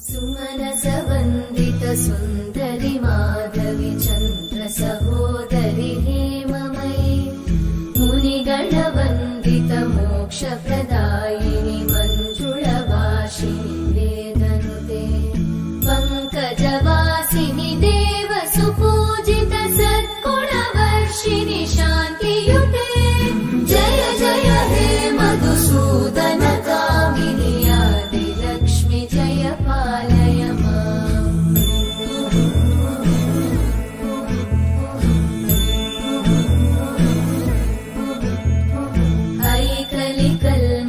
सुमनसवन्दित सुन्दरि माधवि चन्द्र सहोदरि हेममयि मुनिगणवन्दित मोक्षप्रदायिनि मञ्जुळवासिनि वेदनुते पङ्कजवासिनि देव सुपूजित सद्गुणवर्षिणि शान्तियुते जय जय हे मधुसूदन कामिनि आदिलक्ष्मि जय पालय माम्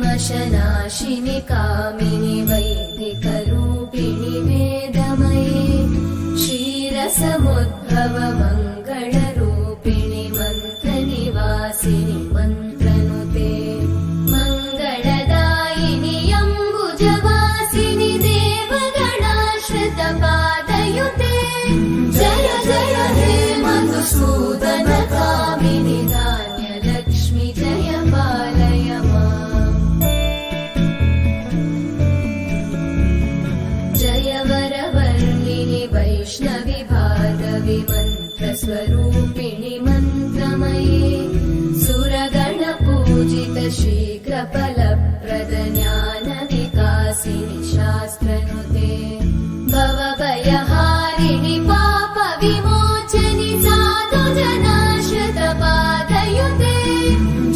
ऐकलिकल्मषनाशिनि कामिनि वैदिकरूपिणि वेदमये क्षीरसमुद्भव मङ्गलरूपिणि मन्त्रनिवासिनि मन्त्रनुते मङ्गलदायिनि अम्बुजवासिनि देवगणाश्रितपादयुते जय जय हे मधुसूदन कामिनि धान्यलक्ष्मि जय पालय माम् जय वरवर्णिनि वैष्णवि भार्गवि मन्त्रस्वरूपिणि मन्त्रमये सुरगणपूजित शीघ्रफलप्रद ज्ञानविकासिनि शास्त्रनुते भवभयहारिणि पापविमोचनि साधुजनाश्रितपादयुते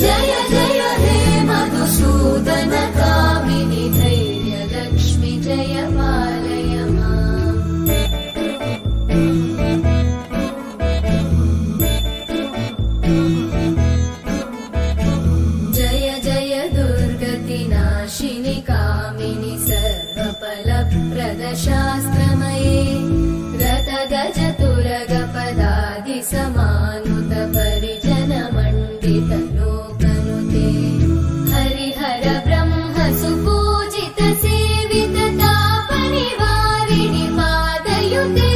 जय जय हे मधुसूदन कामिनि धैर्यलक्ष्मि जय पालय माम् जय जय दुर्गतिनाशिनि कामिनि सर्वफलप्रद शास्त्रमये रतगजतुरगपदादि समानुत परिजनमण्डित लोकनुते हरिहर ब्रह्म सुपूजित सेवित तापनिवारिणि पादयुते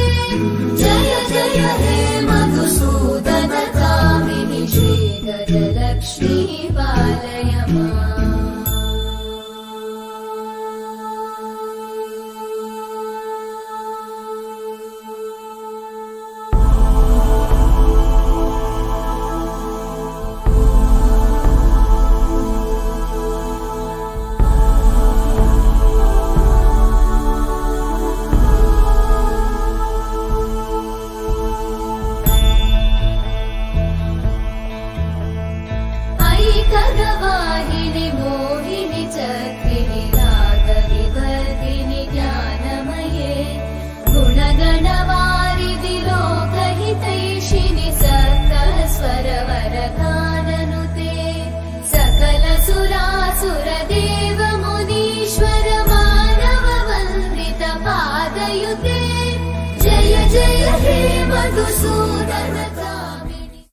जय जय हे मधुसूदन कामिनि श्रीगजलक्ष्मी पालय माम् ऐकगवाहिनि मोहिनि चक्रिणि रागविवर्धिनि ज्ञानमये गुणगणवारिधि लोकहितैषिणि सकलस्वरवरगाननुते सकलसुरासुरदेव मुनीश्वर मानववन्दित पादयुते जय जय हे मधुसूदन